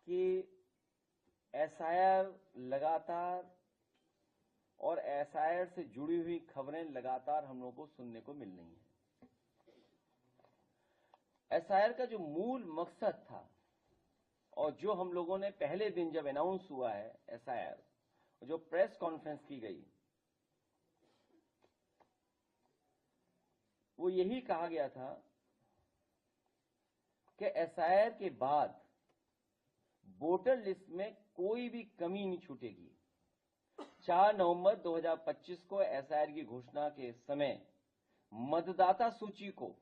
कि एसआईआर लगातार और एसआईआर से जुड़ी हुई खबरें लगातार हम लोगों को सुनने को मिल रही हैं। एसआईआर का जो मूल मकसद था और जो हम लोगों ने पहले दिन जब अनाउंस हुआ है एसआईआर, जो प्रेस कॉन्फ्रेंस की गई, वो यही कहा गया था कि एसआईआर के बाद वोटर लिस्ट में कोई भी कमी नहीं छूटेगी। 4 नवंबर 2025 को एसआईआर की घोषणा के समय मतदाता सूची को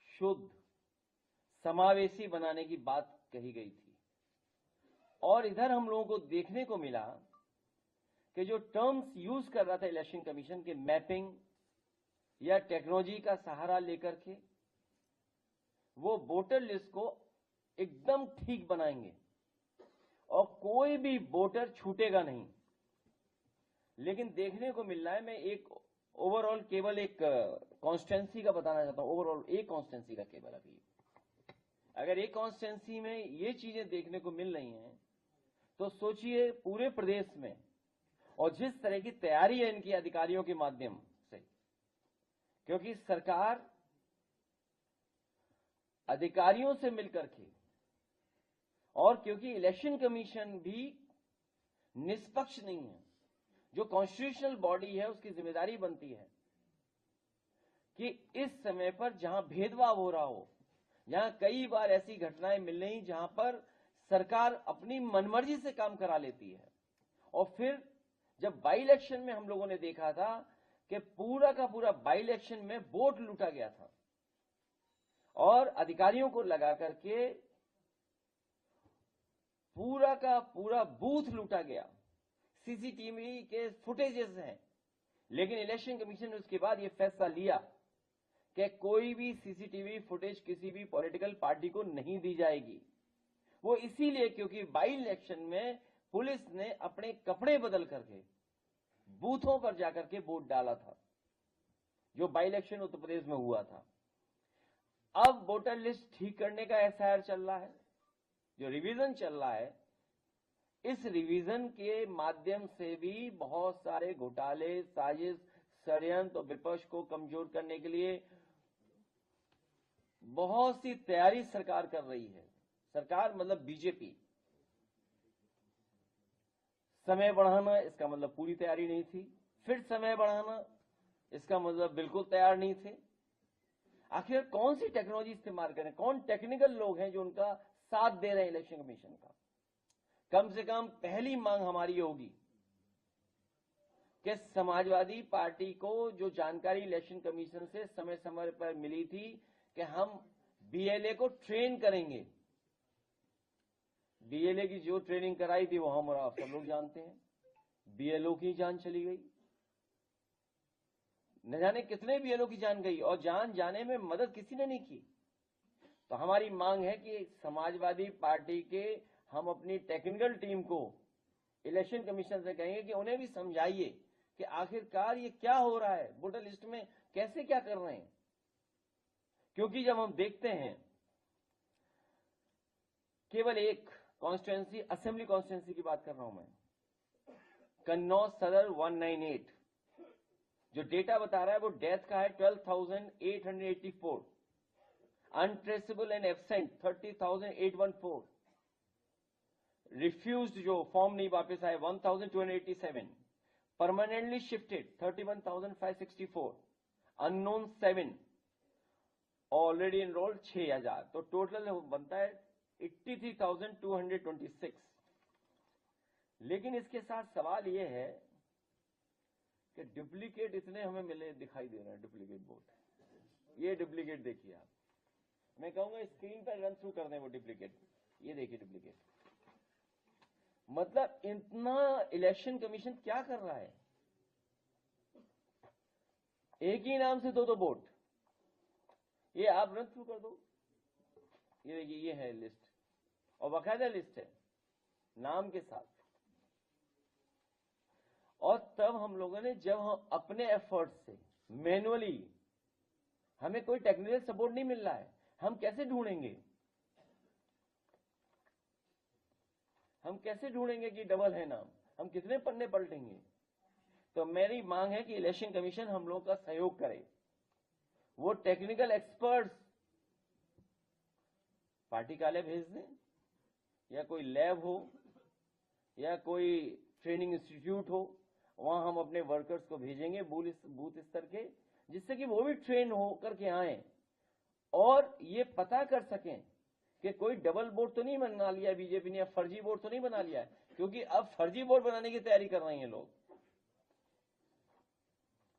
शुद्ध, समावेशी बनाने की बात कही गई थी। और इधर हम लोगों को देखने को मिला कि जो टर्म्स यूज कर रहा था इलेक्शन कमीशन के मैपिंग या टेक्नोलॉजी का सहारा लेकर के, वो वोटर लिस्ट को एकदम ठीक बनाएंगे और कोई भी वोटर छूटेगा नहीं। लेकिन देखने को मिल रहा है, मैं एक ओवरऑल केवल एक कॉन्स्टिट्यूंसी का बताना चाहता हूं, ओवरऑल एक कॉन्स्टिट्यूंसी का केवल। अभी अगर एक कॉन्स्टिट्यूंसी में ये चीजें देखने को मिल रही हैं तो सोचिए पूरे प्रदेश में, और जिस तरह की तैयारी है इनकी अधिकारियों के माध्यम से, क्योंकि सरकार अधिकारियों से मिलकर के, और क्योंकि इलेक्शन कमीशन भी निष्पक्ष नहीं है, जो कॉन्स्टिट्यूशनल बॉडी है उसकी जिम्मेदारी बनती है कि इस समय पर जहां भेदभाव हो रहा हो, जहां कई बार ऐसी घटनाएं मिल रही जहां पर सरकार अपनी मनमर्जी से काम करा लेती है। और फिर जब बाई इलेक्शन में हम लोगों ने देखा था कि पूरा का पूरा बाई इलेक्शन में वोट लूटा गया था और अधिकारियों को लगा करके पूरा का पूरा बूथ लूटा गया। सीसीटीवी के फुटेजेस हैं, लेकिन इलेक्शन कमीशन ने उसके बाद यह फैसला लिया कि कोई भी सीसीटीवी फुटेज किसी भी पॉलिटिकल पार्टी को नहीं दी जाएगी। वो इसीलिए क्योंकि बाई इलेक्शन में पुलिस ने अपने कपड़े बदल करके बूथों पर जाकर के वोट डाला था, जो बाई इलेक्शन उत्तर प्रदेश में हुआ था। अब वोटर लिस्ट ठीक करने का एसआईआर चल रहा है, जो रिवीजन चल रहा है, इस रिवीजन के माध्यम से भी बहुत सारे घोटाले, साजिश, षड्यंत्र और विपक्ष को कमजोर करने के लिए बहुत सी तैयारी सरकार कर रही है। सरकार मतलब बीजेपी। समय बढ़ाना इसका मतलब पूरी तैयारी नहीं थी, फिर समय बढ़ाना इसका मतलब बिल्कुल तैयार नहीं थे। आखिर कौन सी टेक्नोलॉजी इस्तेमाल करें, कौन टेक्निकल लोग हैं जो उनका साथ दे रहे हैं इलेक्शन कमीशन का। कम से कम पहली मांग हमारी होगी कि समाजवादी पार्टी को जो जानकारी इलेक्शन कमीशन से समय समय पर मिली थी कि हम बीएलए को ट्रेन करेंगे, बीएलए की जो ट्रेनिंग कराई थी वो हम और आप सब लोग जानते हैं, बीएलओ की जान चली गई। न जाने कितने बीएलओ की जान गई और जान जाने में मदद किसी ने नहीं की। तो हमारी मांग है कि समाजवादी पार्टी के हम अपनी टेक्निकल टीम को इलेक्शन कमीशन से कहेंगे कि उन्हें भी समझाइए कि आखिरकार ये क्या हो रहा है, वोटर लिस्ट में कैसे क्या कर रहे हैं। क्योंकि जब हम देखते हैं केवल एक कॉन्स्टिट्यूंसी, असेंबली कॉन्स्टिट्यूंसी की बात कर रहा हूं मैं, कन्नौज सदर 198, जो डेटा बता रहा है वो डेथ का है 12,884, अनट्रेसेबल एंड एब्सेंट 30,814, रिफ्यूज्ड जो फॉर्म नहीं वापस आए 1,287, permanently shifted 31,564, unknown 7, already enrolled 6,000। तो टोटल बनता है 83,226। लेकिन इसके साथ सवाल यह है कि डुप्लीकेट इतने हमें मिले दिखाई दे रहे हैं, डुप्लीकेट वोट। ये डुप्लीकेट देखिए आप, मैं कहूंगा स्क्रीन पर रन थ्रू कर दें वो डुप्लीकेट। ये देखिए डुप्लीकेट, मतलब इतना इलेक्शन कमीशन क्या कर रहा है। एक ही नाम से दो वोट, ये आप रन थ्रू कर दो। ये देखिए, ये है लिस्ट और बाकायदा लिस्ट है नाम के साथ। और तब हम लोगों ने, जब हम अपने एफर्ट से मैनुअली, हमें कोई टेक्निकल सपोर्ट नहीं मिल रहा है, हम कैसे ढूंढेंगे। हम कैसे ढूंढेंगे कि डबल है नाम? हम कितने पन्ने पलटेंगे? तो मेरी मांग है कि इलेक्शन कमीशन हम लोगों का सहयोग करे, वो टेक्निकल एक्सपर्ट्स पार्टी कार्यालय भेज दें, या कोई लैब हो या कोई ट्रेनिंग इंस्टीट्यूट हो, वहां हम अपने वर्कर्स को भेजेंगे बूथ स्तर के, जिससे कि वो भी ट्रेन हो करके आए और ये पता कर सकें कि कोई डबल बोर्ड तो नहीं बना लिया बीजेपी ने, या फर्जी बोर्ड तो नहीं बना लिया है, क्योंकि अब फर्जी बोर्ड बनाने की तैयारी कर रहे हैं लोग।